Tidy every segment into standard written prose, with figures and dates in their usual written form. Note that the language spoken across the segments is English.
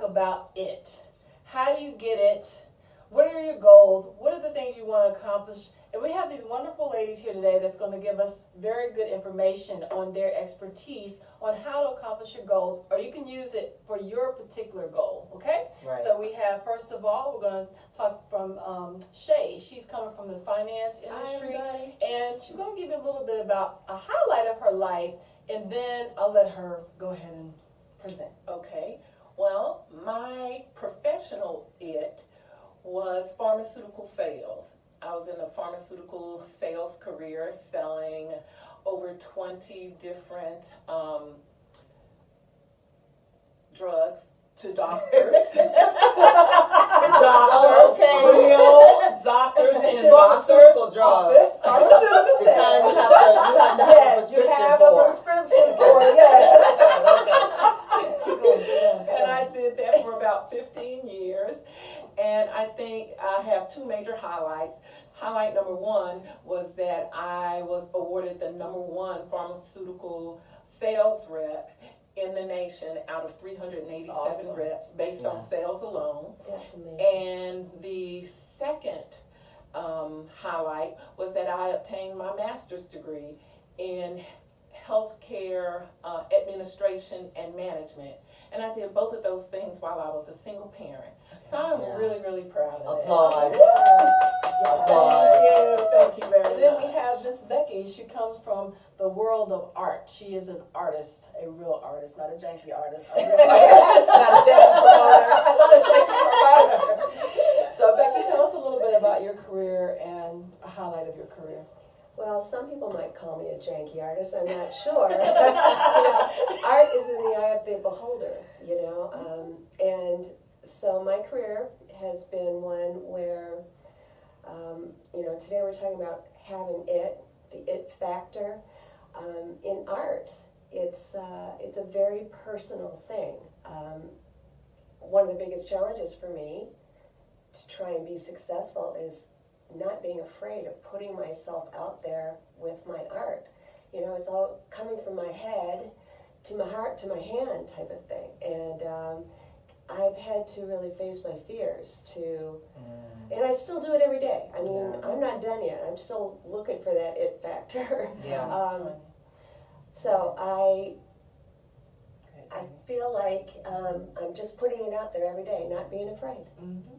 about it. How do you get it? What are your goals? What are the things you want to accomplish? And we have these wonderful ladies here today that's going to give us very good information on their expertise on how to accomplish your goals, or you can use it for your particular goal, okay? Right. So we have, first of all, we're going to talk from Shay. She's coming from the finance industry, and she's going to give you a little bit about a highlight of her life, and then I'll let her go ahead and present. Okay. Well, my professional was pharmaceutical sales. I was in a pharmaceutical sales career selling over 20 different drugs to doctors. Doctors in pharmaceutical drugs. Office. Pharmaceutical sales. You have a prescription for it. And I did that for about 15 years. And I think I have two major highlights. Highlight number one was that I was awarded the #1 pharmaceutical sales rep in the nation out of 387 awesome. reps based on sales alone. That's amazing. And the second highlight was that I obtained my master's degree in healthcare administration and management. And I did both of those things while I was a single parent. So I'm really, really proud of that. Applaud. Thank you very much. And then we have Miss Becky. She comes from the world of art. She is an artist, a real artist, not a janky artist. A real artist. Not a janky promoter. Not a janky promoter. So Becky, tell us a little bit about your career and a highlight of your career. Well, some people might call me a janky artist. I'm not sure. Art is in the eye of the beholder, and so my career has been one where, today we're talking about having the it factor. In art, it's a very personal thing. One of the biggest challenges for me to try and be successful is not being afraid of putting myself out there with my art. It's all coming from my head to my heart to my hand type of thing. And I've had to really face my fears and I still do it every day. I mean, I'm not done yet. I'm still looking for that it factor. Yeah. So I feel like I'm just putting it out there every day, not being afraid. Mm-hmm.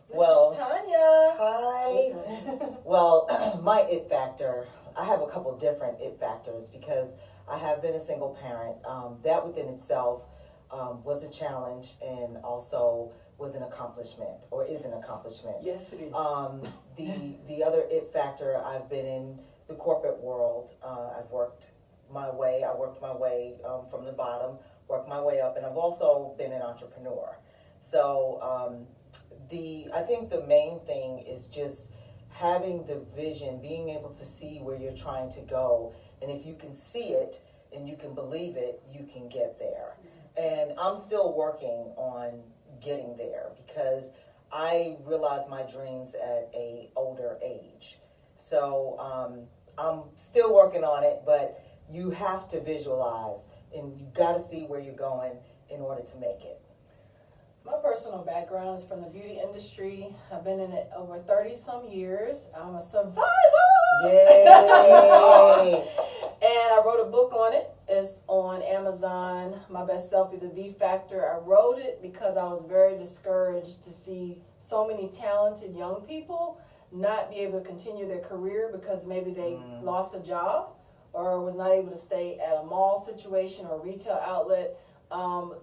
Well, This is Tanya. Hi. Well, my it factor, I have a couple different it factors because I have been a single parent. That within itself was a challenge and also was an accomplishment, or is an accomplishment. Yes, it is. The other it factor, I've been in the corporate world. I worked my way from the bottom, worked my way up, and I've also been an entrepreneur. So I think the main thing is just having the vision, being able to see where you're trying to go. And if you can see it and you can believe it, you can get there. And I'm still working on getting there because I realized my dreams at an older age. So I'm still working on it, but you have to visualize and you got to see where you're going in order to make it. My personal background is from the beauty industry. I've been in it over 30-some years. I'm a survivor! Yay! And I wrote a book on it. It's on Amazon, My Best Selfie, The V Factor. I wrote it because I was very discouraged to see so many talented young people not be able to continue their career because maybe they lost a job or was not able to stay at a mall situation or retail outlet.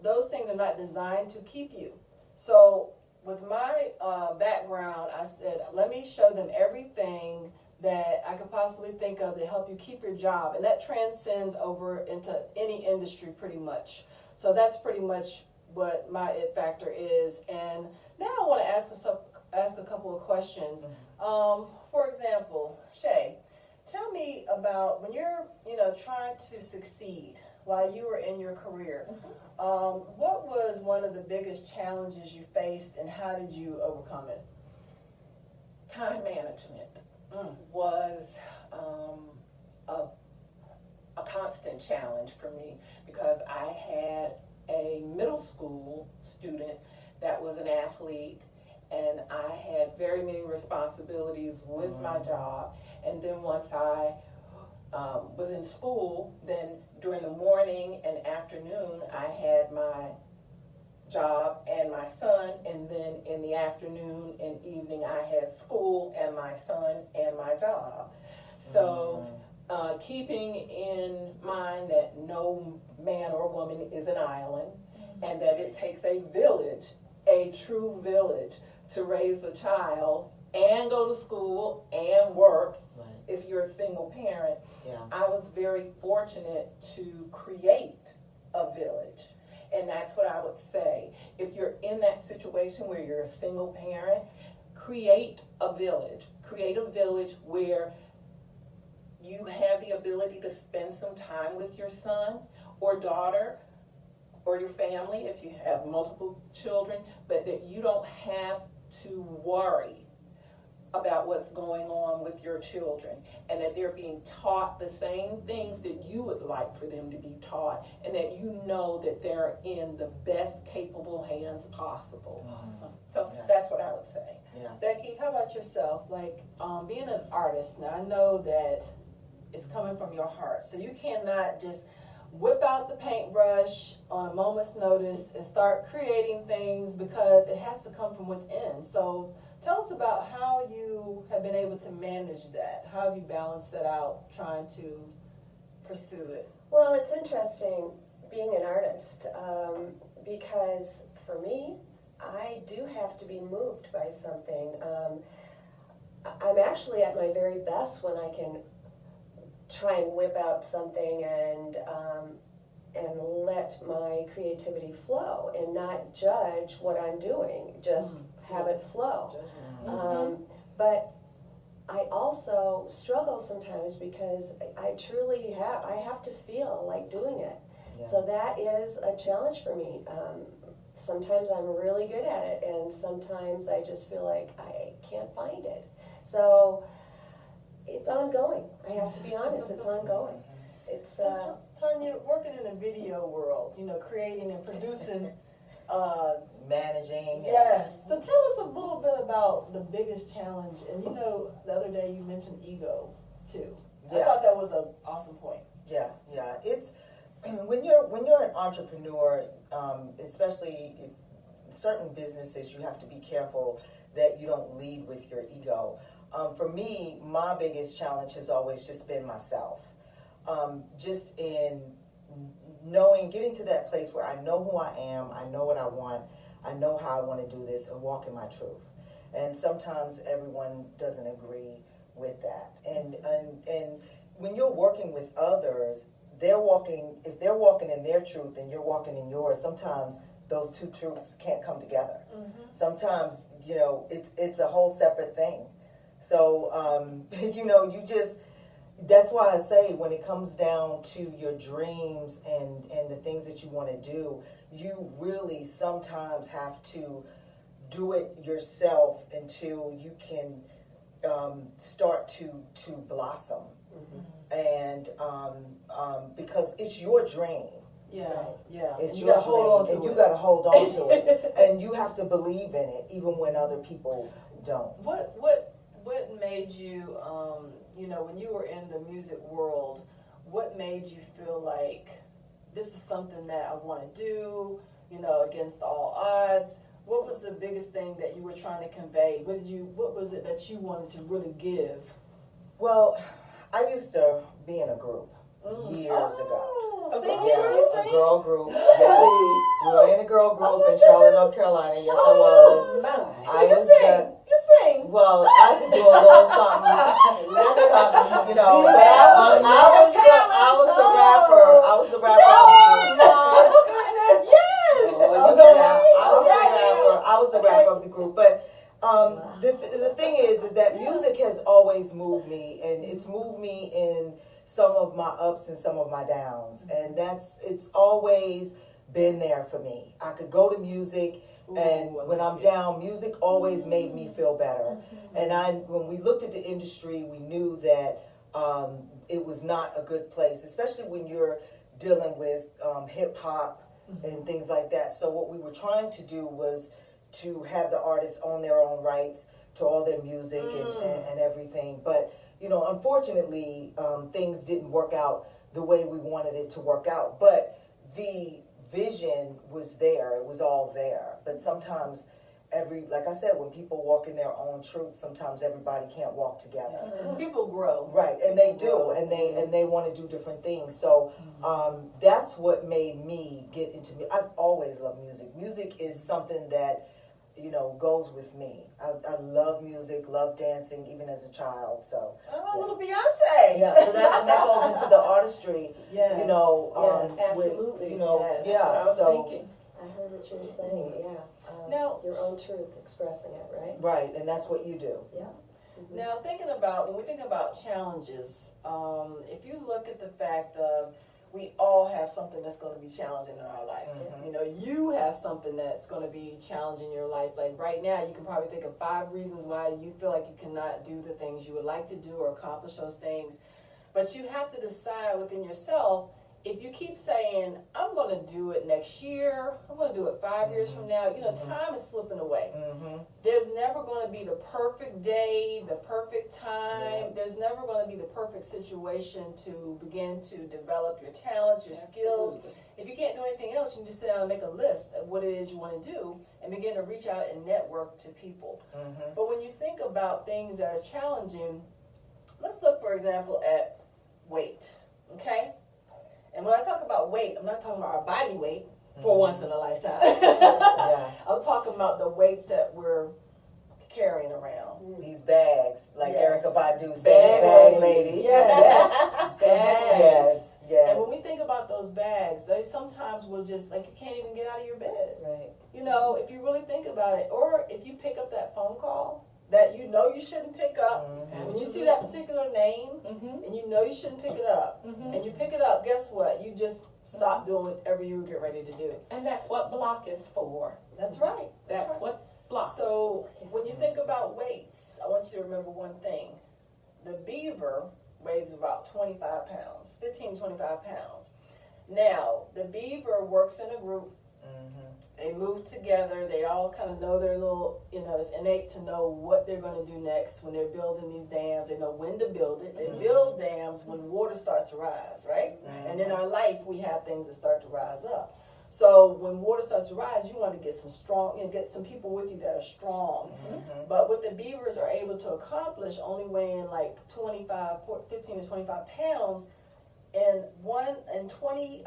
Those things are not designed to keep you. So with my background, I said, let me show them everything that I could possibly think of to help you keep your job. And that transcends over into any industry pretty much. So that's pretty much what my it factor is. And now I want to ask a couple of questions. For example, Shay, tell me about when you're trying to succeed while you were in your career. What was one of the biggest challenges you faced and how did you overcome it? Time management was a constant challenge for me because I had a middle school student that was an athlete, and I had very many responsibilities with my job. And then once I was in school, then during the morning and afternoon, I had my job and my son, and then in the afternoon and evening, I had school and my son and my job. So keeping in mind that no man or woman is an island, and that it takes a village, a true village, to raise a child and go to school and work. Right. If you're a single parent, Yeah. I was very fortunate to create a village. And that's what I would say. If you're in that situation where you're a single parent, create a village. Create a village where you have the ability to spend some time with your son or daughter or your family if you have multiple children, but that you don't have to worry about what's going on with your children, and that they're being taught the same things that you would like for them to be taught, and that you know that they're in the best capable hands possible. Awesome. So Yeah. that's what I would say. Yeah. Becky, how about yourself? Like, being an artist, now I know that it's coming from your heart, so you cannot just whip out the paintbrush on a moment's notice and start creating things, because it has to come from within. So tell us about how you have been able to manage that. How have you balanced that out, trying to pursue it? Well, it's interesting being an artist, because for me, I do have to be moved by something. I'm actually at my very best when I can try and whip out something and let my creativity flow and not judge what I'm doing, just have it flow. But I also struggle sometimes because I truly have to feel like doing it. Yeah. So that is a challenge for me. Sometimes I'm really good at it, and sometimes I just feel like I can't find it. So it's ongoing. I have to be honest, it's ongoing. It's So Tanya, working in the video world, creating and producing, Managing. yes. So tell us a little bit about the biggest challenge. And the other day you mentioned ego too. I Yeah. thought that was an awesome point. Yeah. It's when you're an entrepreneur, especially in certain businesses, you have to be careful that you don't lead with your ego. For me, my biggest challenge has always just been myself. Just in getting to that place where I know who I am, I know what I want, I know how I want to do this, and walk in my truth. And sometimes everyone doesn't agree with that. And when you're working with others, if they're walking in their truth and you're walking in yours, sometimes those two truths can't come together. Sometimes, it's a whole separate thing. So, that's why I say when it comes down to your dreams and the things that you want to do, you really sometimes have to do it yourself until you can start to blossom. And because it's your dream. Yeah. It's you your gotta hold on dream, to and you it. got to hold on to it, and you have to believe in it, even when other people don't. What made you, when you were in the music world, what made you feel like this is something that I want to do, against all odds? What was the biggest thing that you were trying to convey? What was it that you wanted to really give? Well, I used to be in a group years ago. Singing, Yeah, you a sing? girl group. Yes, we were in a girl group in Charlotte, North Carolina. Yes, I was. So you sing. You sing. Well, I could do a little something, but I was the rapper. I was the rapper. Yes. I was the rapper of the group. But the thing is that music has always moved me, and it's moved me in some of my ups and some of my downs, and it's always been there for me. I could go to music, and when I'm down, music always made me feel better. And when we looked at the industry, we knew that it was not a good place, especially when you're dealing with hip hop and things like that. So what we were trying to do was to have the artists own their own rights to all their music and everything. But, you know, unfortunately, things didn't work out the way we wanted it to work out. But the vision was there. It was all there. But sometimes like I said, when people walk in their own truth, sometimes everybody can't walk together. People grow. Right, and they do, and they want to do different things. So that's what made me get into music. I've always loved music. Music is something that, you know, goes with me. I love music, love dancing, even as a child. So little Beyonce. yeah, so that goes into the artistry. Yes. You know, absolutely. With, you know, Yes. yeah. I was So thinking. I heard what you were saying, yeah. Now- your own truth, expressing it, right? right, and that's what you do. Yeah. Now, when we think about challenges, if you look at the fact of we all have something that's going to be challenging in our life. You know, you have something that's going to be challenging in your life. Like right now, you can probably think of 5 reasons why you feel like you cannot do the things you would like to do or accomplish those things. But you have to decide within yourself, if you keep saying, I'm going to do it next year, I'm going to do it 5 years from now, you know, time is slipping away. There's never going to be the perfect day, the perfect time. There's never going to be the perfect situation to begin to develop your talents, your skills. If you can't do anything else, you can just sit down and make a list of what it is you want to do and begin to reach out and network to people. But when you think about things that are challenging, let's look, for example, at weight, okay? And when I talk about weight, I'm not talking about our body weight for once in a lifetime. I'm talking about the weights that we're carrying around. These bags, like Erykah Badu says, Bag lady. Yes. Yes. Yes. And when we think about those bags, they sometimes will just, like, you can't even get out of your bed. Right. You know, if you really think about it, or if you pick up that phone call that you know you shouldn't pick up, when you see that particular name, and you know you shouldn't pick it up, and you pick it up, guess what? You just stop doing whatever you get ready to do. And that's what block is for. That's right. That's what block. So when you think about weights, I want you to remember one thing. The beaver weighs about 25 pounds, 15, 25 pounds. Now, the beaver works in a group. They move together. They all kind of know their little, you know, it's innate to know what they're going to do next when they're building these dams. They know when to build it. They build dams when water starts to rise, right? And in our life, we have things that start to rise up. So when water starts to rise, you want to get some strong, you know, get some people with you that are strong. But what the beavers are able to accomplish, only weighing like 15 to 25 pounds, in 20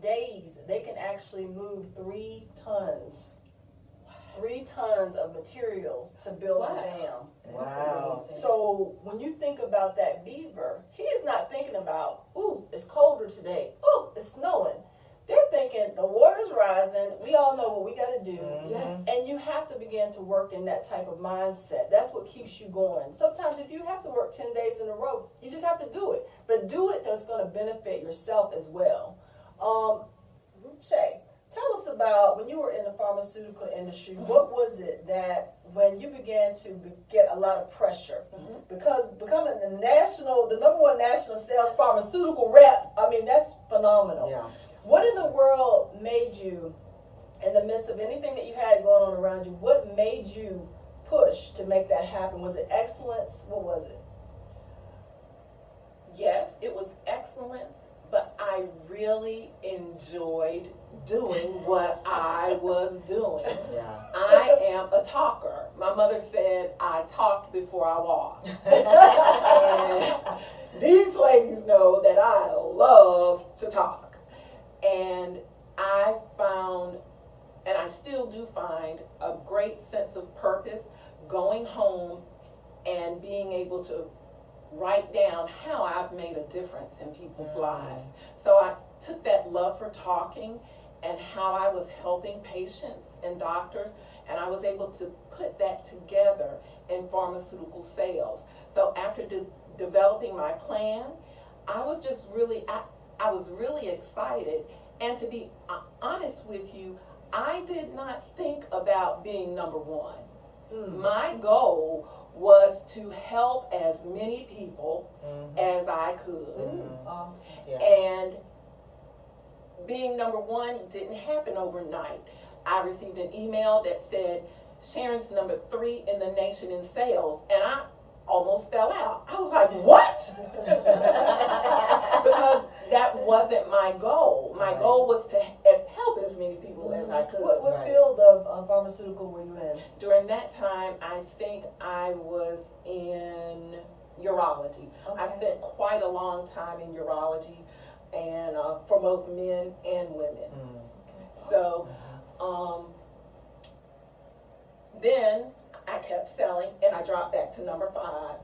days, they can actually move 3 tons. 3 tons of material to build a dam. Wow. So when you think about that beaver, he's not thinking about, ooh, it's colder today. Ooh, it's snowing. They're thinking the water's rising. We all know what we got to do. And you have to begin to work in that type of mindset. That's what keeps you going. Sometimes if you have to work 10 days in a row, you just have to do it. But do it that's going to benefit yourself as well. Shay, tell us about when you were in the pharmaceutical industry, what was it that when you began to get a lot of pressure? Because becoming the number 1 national sales pharmaceutical rep, I mean, that's phenomenal. Yeah. What in the world made you, in the midst of anything that you had going on around you, what made you push to make that happen? Was it excellence? What was it? Yes, it was excellence, but I really enjoyed doing what I was doing. I am a talker. My mother said I talked before I walked. And these ladies know that I love to talk. And I found, and I still do find, a great sense of purpose going home and being able to write down how I've made a difference in people's lives. So I took that love for talking and how I was helping patients and doctors, and I was able to put that together in pharmaceutical sales. So after developing my plan, I was just really, I was really excited. And to be honest with you, I did not think about being number 1. My goal was to help as many people as I could. Awesome. And being number one didn't happen overnight. I received an email that said, Sharon's number 3 in the nation in sales, and I almost fell out. I was like, what? Because that wasn't my goal. My goal was to help as many people as I could. What field of pharmaceutical were you in? During that time, I think I was in urology. Okay. I spent quite a long time in urology, and for both men and women. So then I kept selling, and I dropped back to number 5.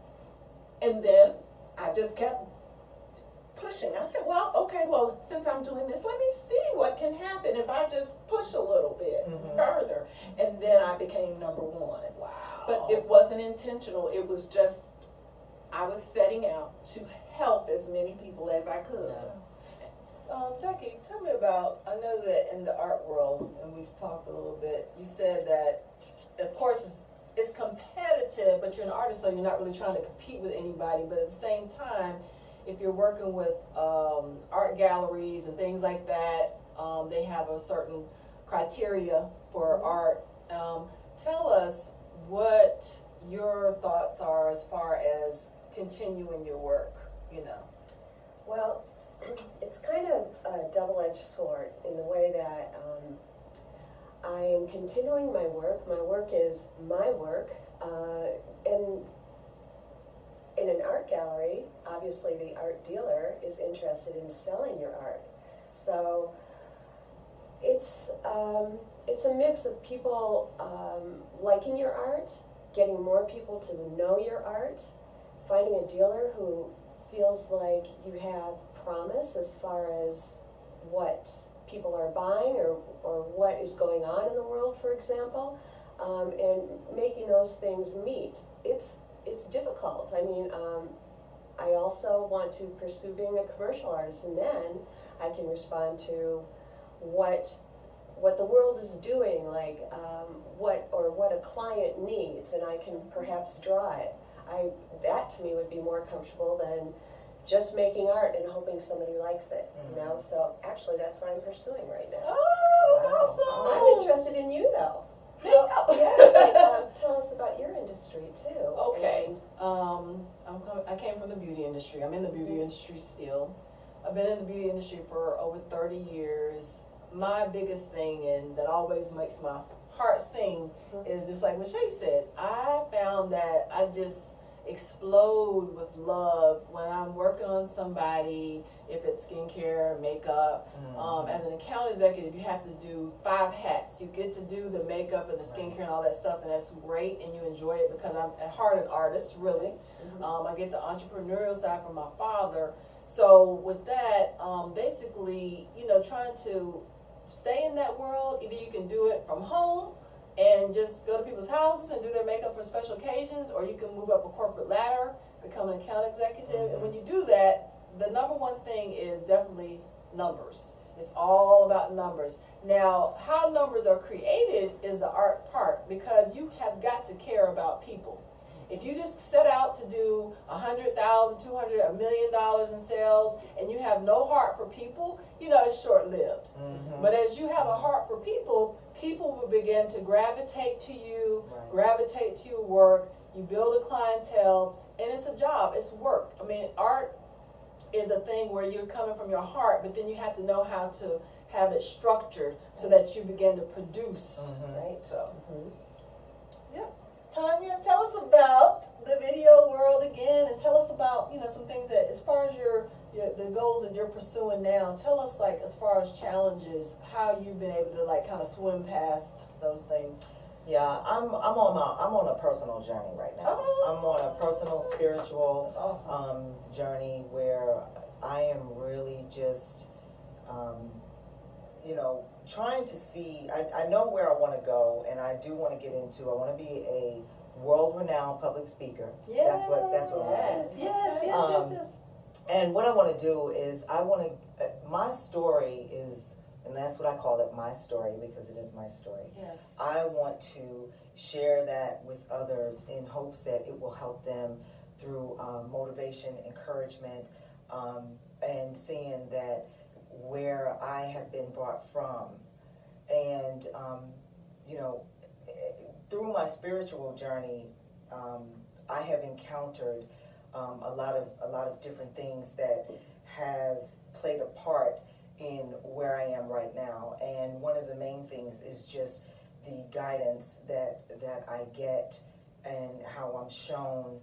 And then I just kept pushing. I said, well, okay, well, since I'm doing this, let me see what can happen if I just push a little bit further. And then I became number 1. Wow. But it wasn't intentional. It was just, I was setting out to help as many people as I could. Jackie, tell me about, I know that in the art world, and we've talked a little bit, you said that, of course, it's competitive, but you're an artist, so you're not really trying to compete with anybody, but at the same time, if you're working with art galleries and things like that, they have a certain criteria for art. Tell us what your thoughts are as far as continuing your work, you know. Well, it's kind of a double-edged sword in the way that I am continuing my work. My work is my work. In an art gallery, obviously the art dealer is interested in selling your art. So it's a mix of people liking your art, getting more people to know your art, finding a dealer who feels like you have promise as far as what people are buying or what is going on in the world, for example, and making those things meet. It's difficult. I mean, I also want to pursue being a commercial artist, and then I can respond to what the world is doing, like what a client needs, and I can perhaps draw it. That to me would be more comfortable than just making art and hoping somebody likes it, you know. So actually, that's what I'm pursuing right now. Oh, that's awesome! I'm interested in you, though. Tell us about your industry too. Okay, I came from the beauty industry. I'm in the beauty industry still. I've been in the beauty industry for over 30 years. My biggest thing, and that always makes my heart sing, is just like what Shay says. I found that I just explode with love when I'm working on somebody, if it's skincare, makeup. As an account executive, you have to do 5 hats. You get to do the makeup and the skincare and all that stuff, and that's great, and you enjoy it because I'm at heart an artist, really. I get the entrepreneurial side from my father. So with that, basically, you know, trying to stay in that world, either you can do it from home and just go to people's houses and do their makeup for special occasions, or you can move up a corporate ladder, become an account executive. And when you do that, the number one thing is definitely numbers. It's all about numbers. Now, how numbers are created is the art part, because you have got to care about people. If you just set out to do $100,000, $200,000, $1 million in sales, and you have no heart for people, you know, it's short-lived. But as you have a heart for people, people will begin to gravitate to you, gravitate to your work. You build a clientele, and it's a job. It's work. I mean, art is a thing where you're coming from your heart, but then you have to know how to have it structured so that you begin to produce. Right? So, yeah. Tanya, tell us about the video world again, and tell us about, you know, some things that, as far as the goals that you're pursuing now, tell us, like, as far as challenges, how you've been able to, like, kind of swim past those things. Yeah, I'm on a personal journey right now. I'm on a personal, spiritual journey where I am really just, you know, trying to see. I know where I want to go, and I do want to get into. I want to be a world-renowned public speaker. That's what I want to be. Yes. And what I want to do is my story is. And that's what I call it, my story, because it is my story. Yes. I want to share that with others in hopes that it will help them through motivation, encouragement, and seeing that where where I have been brought from. And, you know, through my spiritual journey, I have encountered a lot of different things that have played a part in where I am right now. And one of the main things is just the guidance that I get and how I'm shown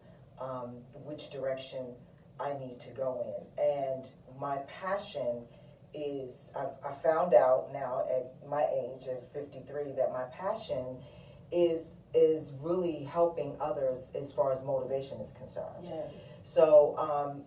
which direction I need to go in. And my passion is, I found out now at my age of 53 that my passion is really helping others as far as motivation is concerned. Yes. So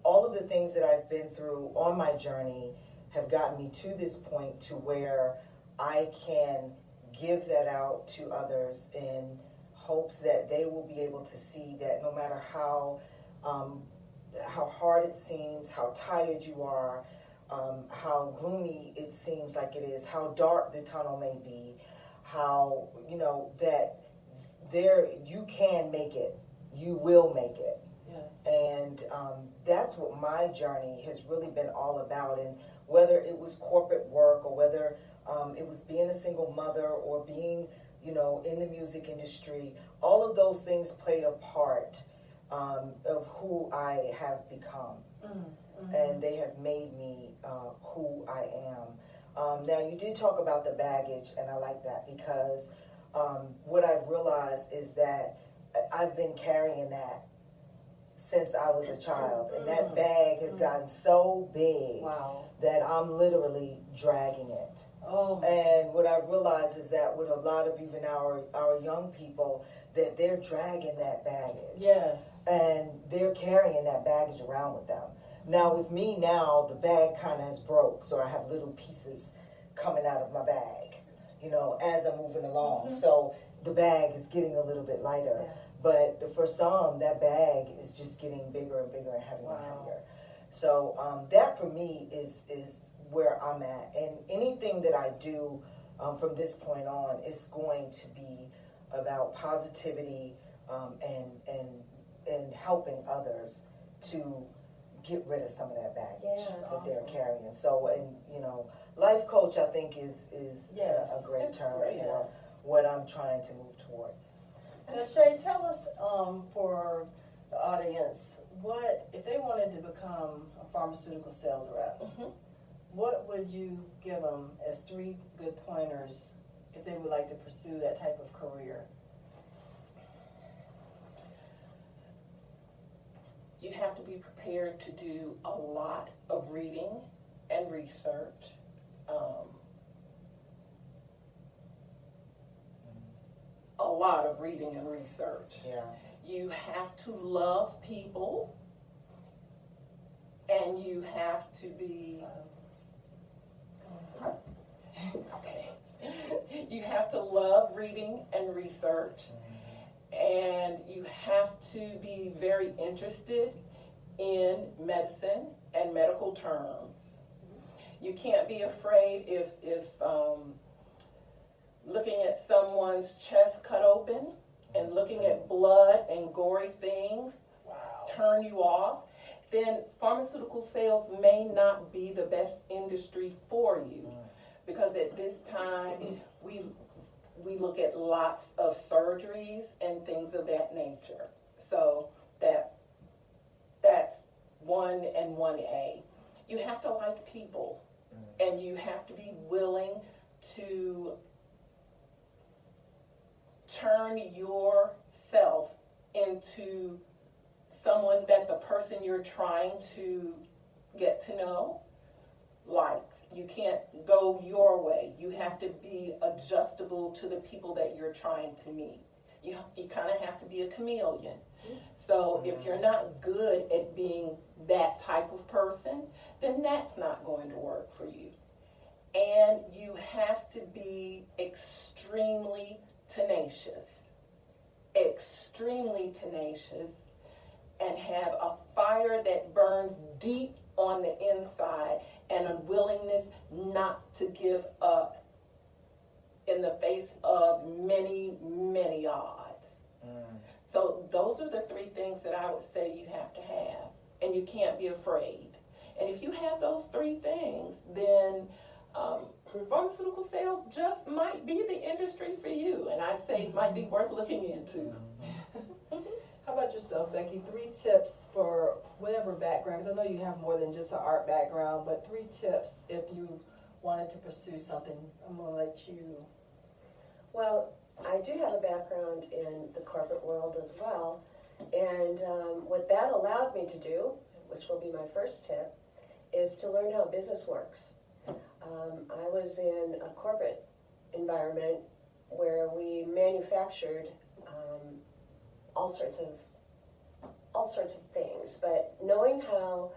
all of the things that I've been through on my journey have gotten me to this point to where I can give that out to others in hopes that they will be able to see that no matter how hard it seems, how tired you are, how gloomy it seems like it is, how dark the tunnel may be, how, you know, that you can make it, you will make it. Yes. And that's what my journey has really been all about. And whether it was corporate work or whether it was being a single mother or being, you know, in the music industry, all of those things played a part of who I have become. Mm-hmm. And they have made me who I am. Now, you did talk about the baggage, and I like that because what I've realized is that I've been carrying that since I was a child, and that bag has gotten so big that I'm literally dragging it. Oh. And what I've realized is that with a lot of even our young people, that they're dragging that baggage. Yes. And they're carrying that baggage around with them. Now with me now, the bag kind of has broke, so I have little pieces coming out of my bag, you know, as I'm moving along. Mm-hmm. So the bag is getting a little bit lighter. Yeah. But for some, that bag is just getting bigger and bigger and heavier and heavier. So that for me is where I'm at. And anything that I do from this point on is going to be about positivity and helping others to get rid of some of that baggage that they're carrying. So, and you know, life coach I think is a great term for what I'm trying to move towards. Now, Shay, tell us for the audience, what if they wanted to become a pharmaceutical sales rep? Mm-hmm. What would you give them as 3 good pointers if they would like to pursue that type of career? You have to be prepared to do a lot of reading and research. A lot of reading and research. Yeah. You have to love people, and you have to be okay. You have to love reading and research, and you have to be very interested in medicine and medical terms. You can't be afraid if looking at someone's chest cut open and looking at blood and gory things turn you off, then pharmaceutical sales may not be the best industry for you, because at this time we look at lots of surgeries and things of that nature. So that's 1 and 1A. You have to like people, and you have to be willing to turn yourself into someone that the person you're trying to get to know likes. You can't go your way. You have to be adjustable to the people that you're trying to meet. You kind of have to be a chameleon. So if you're not good at being that type of person, then that's not going to work for you. And you have to be extremely tenacious, and have a fire that burns deep on the inside and a willingness not to give up in the face of many, many odds. So those are the 3 things that I would say you have to have, and you can't be afraid. And if you have those 3 things, then pharmaceutical sales just might be the industry for you, and I'd say it might be worth looking into. How about yourself, Becky? 3 tips for whatever background, because I know you have more than just an art background, but 3 tips if you wanted to pursue something. I'm going to let you. Well, I do have a background in the corporate world as well, and what that allowed me to do, which will be my first tip, is to learn how business works. I was in a corporate environment where we manufactured all sorts of things, but knowing how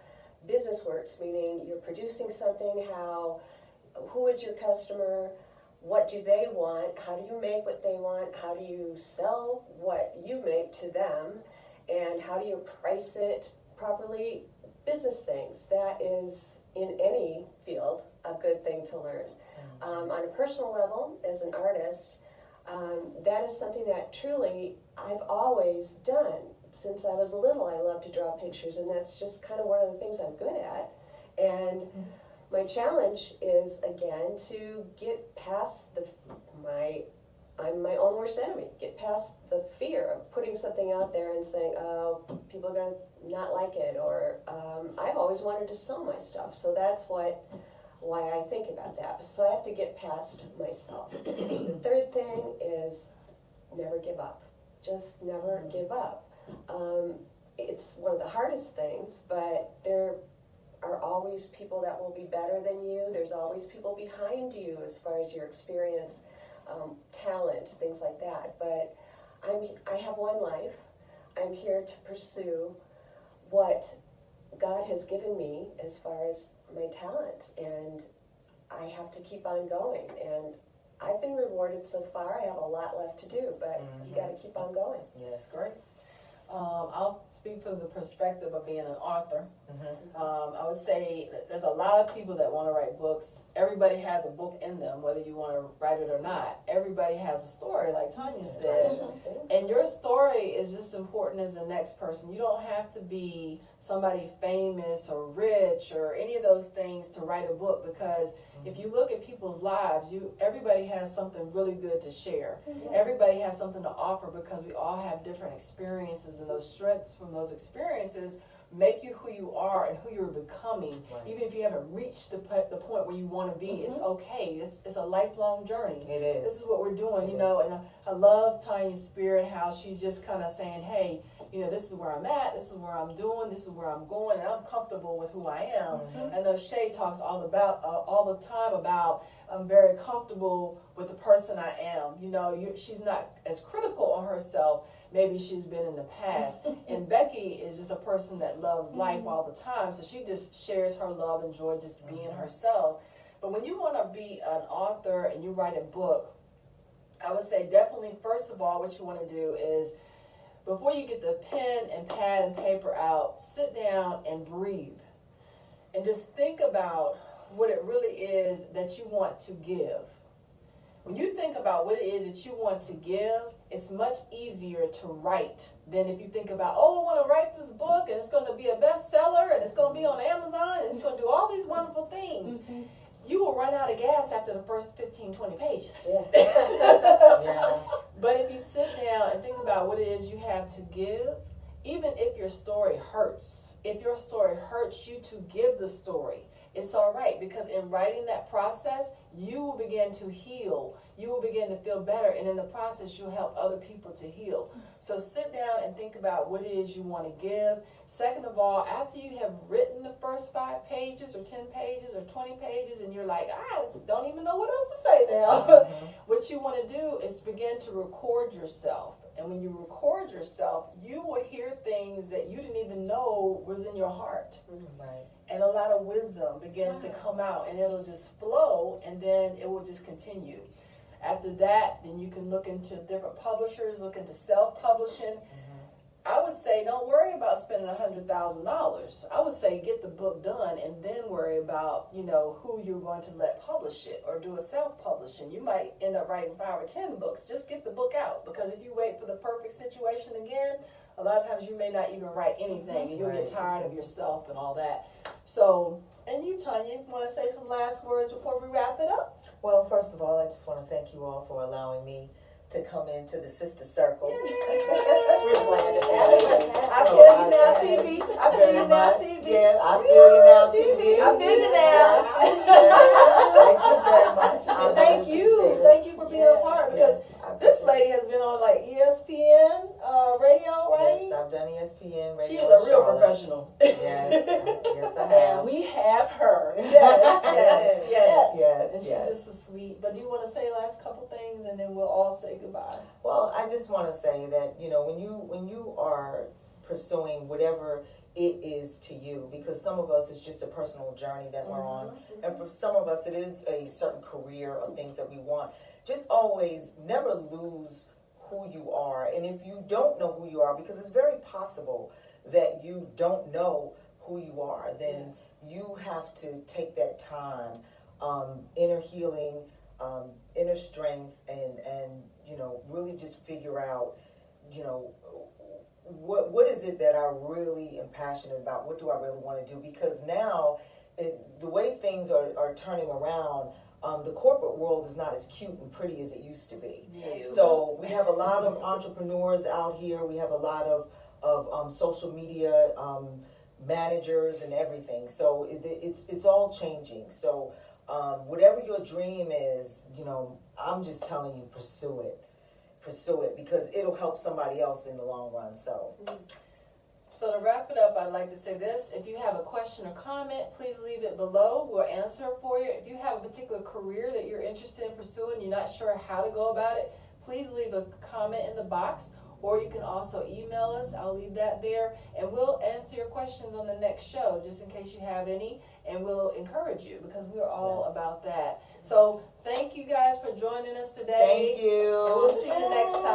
business works, meaning you're producing something, who is your customer, what do they want, how do you make what they want, how do you sell what you make to them, and how do you price it properly, business things. That is, in any field, a good thing to learn. On a personal level, as an artist, that is something that truly I've always done. Since I was little, I love to draw pictures, and that's just kind of one of the things I'm good at. And my challenge is, again, to get past I'm my own worst enemy, get past the fear of putting something out there and saying, oh, people are going to not like it, or I've always wanted to sell my stuff, so that's why I think about that. So I have to get past myself. The third thing is never give up. Just never give up. It's one of the hardest things, but there are always people that will be better than you. There's always people behind you as far as your experience, talent, things like that. But I have one life. I'm here to pursue what God has given me as far as my talents, and I have to keep on going. And I've been rewarded so far. I have a lot left to do, but you got to keep on going. Yes. Great. I'll speak from the perspective of being an author. I would say that there's a lot of people that want to write books. Everybody has a book in them, whether you want to write it or not. Everybody has a story, like Tanya said. And your story is just as important as the next person. You don't have to be somebody famous or rich or any of those things to write a book, because if you look at people's lives, everybody has something really good to share. Everybody has something to offer, because we all have different experiences, and those strengths from those experiences make you who you are and who you're becoming. Even if you haven't reached the point where you want to be, it's okay. It's a lifelong journey. It is. This is what we're doing, you know. And I love Tanya's spirit, how she's just kind of saying, hey, you know, this is where I'm at, this is where I'm doing, this is where I'm going, and I'm comfortable with who I am. I know Shay talks all the time about I'm very comfortable with the person I am. You know, she's not as critical on herself maybe she's been in the past. And Becky is just a person that loves life all the time, so she just shares her love and joy just being herself. But when you want to be an author and you write a book, I would say definitely, first of all, what you want to do is, before you get the pen and pad and paper out, sit down and breathe. And just think about what it really is that you want to give. When you think about what it is that you want to give, it's much easier to write than if you think about, oh, I want to write this book and it's going to be a bestseller and it's going to be on Amazon and it's going to do all these wonderful things. You will run out of gas after the first 15, 20 pages. But if you sit down and think about what it is you have to give, even if your story hurts, if your story hurts you to give the story, it's all right, because in writing that process, you will begin to heal. You will begin to feel better, and in the process, you'll help other people to heal. So sit down and think about what it is you want to give. Second of all, after you have written the first 5 pages or 10 pages or 20 pages, and you're like, I don't even know what else to say now. What you want to do is begin to record yourself. And when you record yourself, you will hear things that you didn't even know was in your heart. And a lot of wisdom begins to come out, and it'll just flow, and then it will just continue. After that, then you can look into different publishers, look into self-publishing. I would say don't worry about spending $100,000. I would say get the book done and then worry about, you know, who you're going to let publish it or do a self-publishing. You might end up writing 5 or 10 books. Just get the book out, because if you wait for the perfect situation again, a lot of times you may not even write anything, and you'll get tired of yourself and all that. So, and you, Tanya, want to say some last words before we wrap it up? Well, first of all, I just want to thank you all for allowing me to come into the sister circle. We're glad to have you. I feel you now, TV. I feel you now, TV. Yeah, I feel you now, TV. I feel you now. Thank you very much. I And thank really you. appreciate it. Thank you for being a part, because Yes, I this appreciate lady has been on like ESPN radio, right? Yes, I've done ESPN radio. She is a in real Charlotte. professional. Yes, I And have. we have her. Yes. And she's yes. just a sweet. But do you want to say last couple things, and then we'll all say goodbye? Well, I just want to say that, you know, when you are pursuing whatever it is to you, because some of us it's just a personal journey that we're on, and for some of us it is a certain career or things that we want. Just always never lose who you are. And if you don't know who you are, because it's very possible that you don't know who you are, then you have to take that time, inner healing, inner strength, and you know, really just figure out, you know, what is it that I really am passionate about? What do I really want to do? Because now, the way things are turning around, the corporate world is not as cute and pretty as it used to be. So we have a lot of entrepreneurs out here. We have a lot of social media managers and everything. So it's all changing. So whatever your dream is, you know, I'm just telling you, pursue it, because it'll help somebody else in the long run. So to wrap it up, I'd like to say this. If you have a question or comment, please leave it below. We'll answer it for you. If you have a particular career that you're interested in pursuing, you're not sure how to go about it, please leave a comment in the box, or you can also email us. I'll leave that there, and we'll answer your questions on the next show, just in case you have any, and we'll encourage you, because we're all about that. So thank you guys for joining us today. thank you. And we'll see you next time.